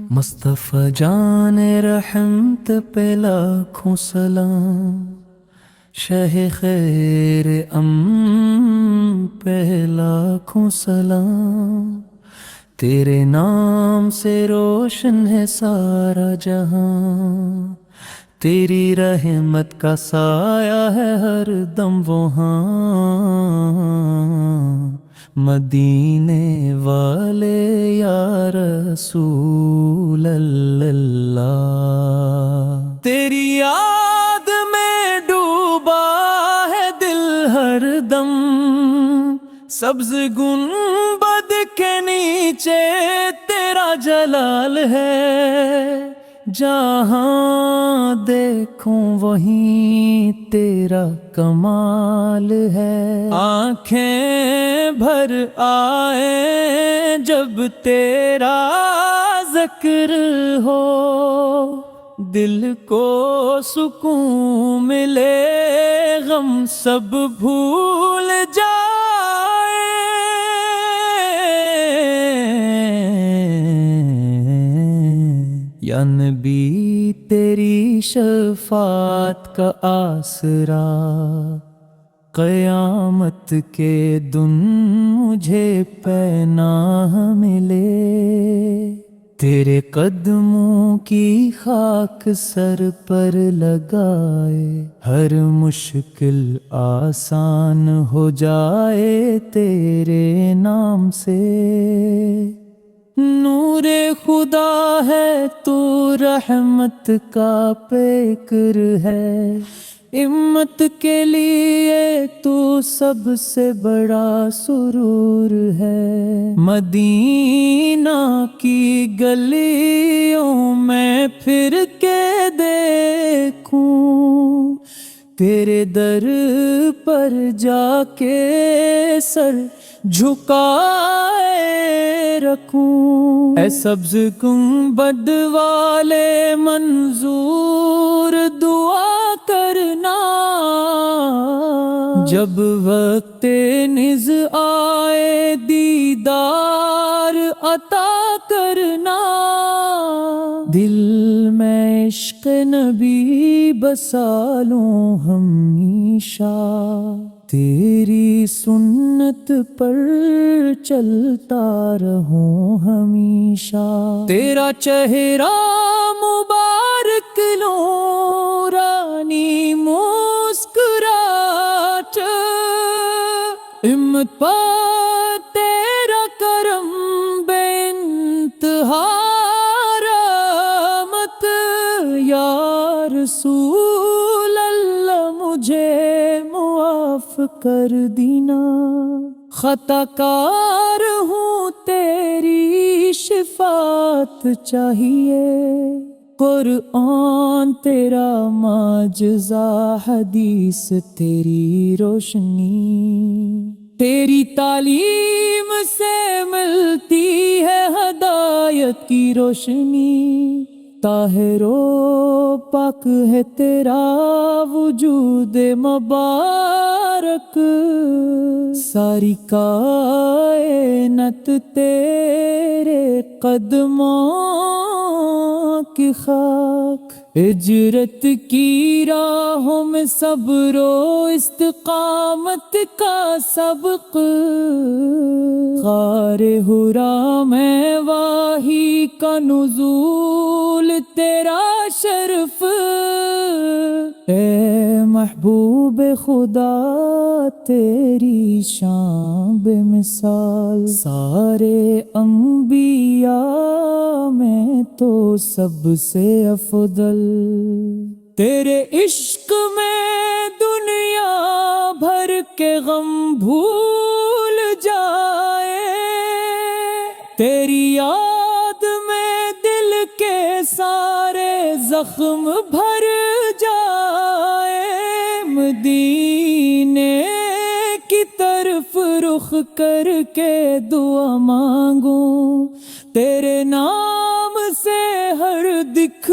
مصطفیٰ جان رحمت پہ لاکھوں سلام، شہ خیر پہ لاکھوں سلام، تیرے نام سے روشن ہے سارا جہاں، تیری رحمت کا سایہ ہے ہر دم وہاں، مدینے والے یا رسول اللہ، تیری یاد میں ڈوبا ہے دل ہر دم، سبز گنبد کے نیچے تیرا جلال ہے، جہاں دیکھوں وہیں تیرا کمال ہے، آنکھیں بھر آئے جب تیرا ذکر ہو، دل کو سکون ملے غم سب بھول جائے، یا نبی تیری شفاعت کا آسرا، قیامت کے دن مجھے پناہ ملے، تیرے قدموں کی خاک سر پر لگائے، ہر مشکل آسان ہو جائے تیرے نام سے، نور خدا ہے تو رحمت کا پیکر ہے، امت کے لیے تو سب سے بڑا سرور ہے، مدینہ کی گلیوں میں پھر کے دیکھوں، تیرے در پر جا کے سر جھکائے رکھوں، اے سبز گنبد والے منظور دعا کرنا، جب وقت نز آئے دیدار عطا کرنا، دل میں عشق نبی بسا لوں ہمیشہ، تیری سنت پر چلتا رہوں ہمیشہ، تیرا چہرہ مبارک لوں رانی مسکراہٹ، ہمت پا تیرا کرم بے انتہا رحمت، یا رسول اللہ مجھے معاف کر دینا، خطا کار ہوں تیری شفاعت چاہیے، قرآن تیرا معجزہ، حدیث تیری روشنی، تیری تعلیم سے ملتی ہے ہدایت کی روشنی، طاہر و پاک ہے تیرا وجود مبارک، ساری کائنات تیرے قدموں کی خاک، ہجرت کی راہوں میں صبر و استقامت کا سبق، غار حرا میں واہی کا نزول تیرا شرف، اے محبوب خدا تیری شان بے مثال، سارے انبیاء میں تو سب سے افضل، تیرے عشق میں دنیا بھر کے غم بھول جائے، تیری یاد میں دل کے سارے زخم بھر جائے، مدینے کی طرف رخ کر کے دعا مانگوں، تیرے نام سے ہر دکھ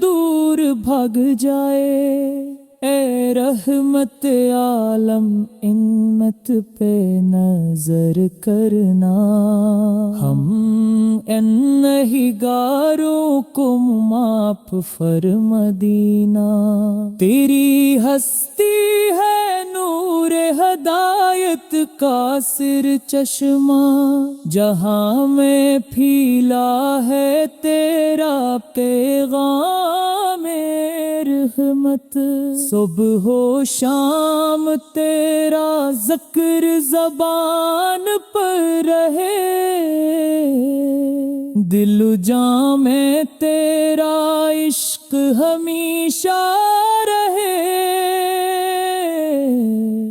دور بھاگ جائے، اے رحمت عالم امت پہ نظر کرنا، ہم گاروں کو معاف فرما دینا۔ تیری ہستی ہے نور ہدایت کا سر چشمہ، جہاں میں پھیلا ہے تیرا پیغام رحمت۔ صبح و شام تیرا ذکر زبان پر رہے، دل و جاں میں تیرا عشق ہمیشہ رہے۔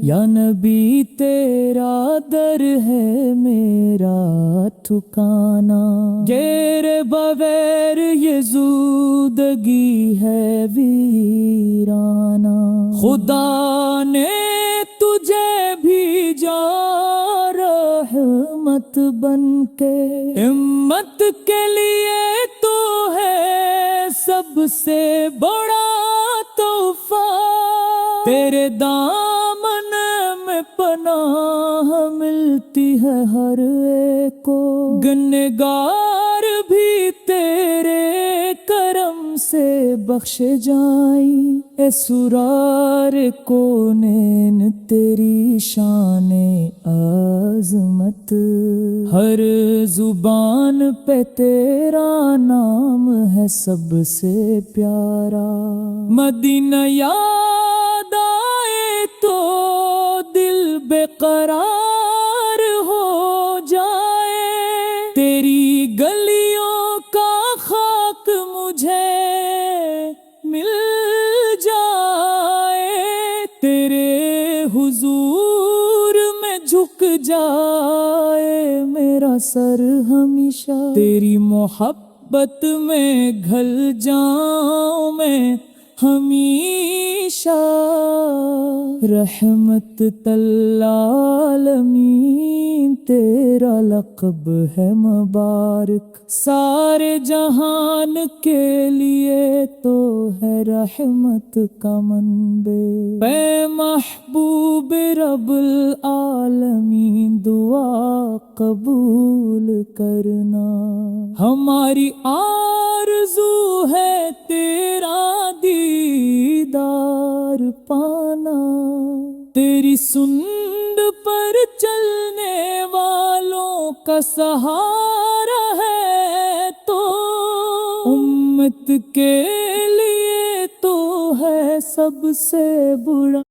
یا نبی تیرا در ہے میرا ٹھکانہ، گیرے بغیر یہ زندگی ہے ویرانہ۔ خدا نے تجھے بھیجا رحمت بن کے، امت کے لیے تو ہے سب سے بڑا تحفہ۔ تیرے دامن میں پناہ ملتی ہے ہر ایک کو، گنہگار بھی تیرے کرم سے بخشے جائیں۔ اے سرار کونین تیری شان عظمت، ہر زبان پہ تیرا نام ہے سب سے پیارا۔ مدینہ یاد آئے تو دل بے قرار ہو جائے، تیری گلیوں کا خاک مجھے مل جائے، تیرے حضور میں جھک جائے میرا سر ہمیشہ، تیری محبت میں گھل جاؤں میں ہمیشہ۔ رحمت للعالمین تیرا لقب ہے مبارک، سارے جہان کے لیے تو ہے رحمت کا منبع۔ اے محبوب رب العالمین دعا قبول کرنا، ہماری آرزو ہے تیرا دیدار پانا، تیری سند پر چلنے والوں کا سہارا ہے تو، امت کے لیے تو ہے سب سے بڑا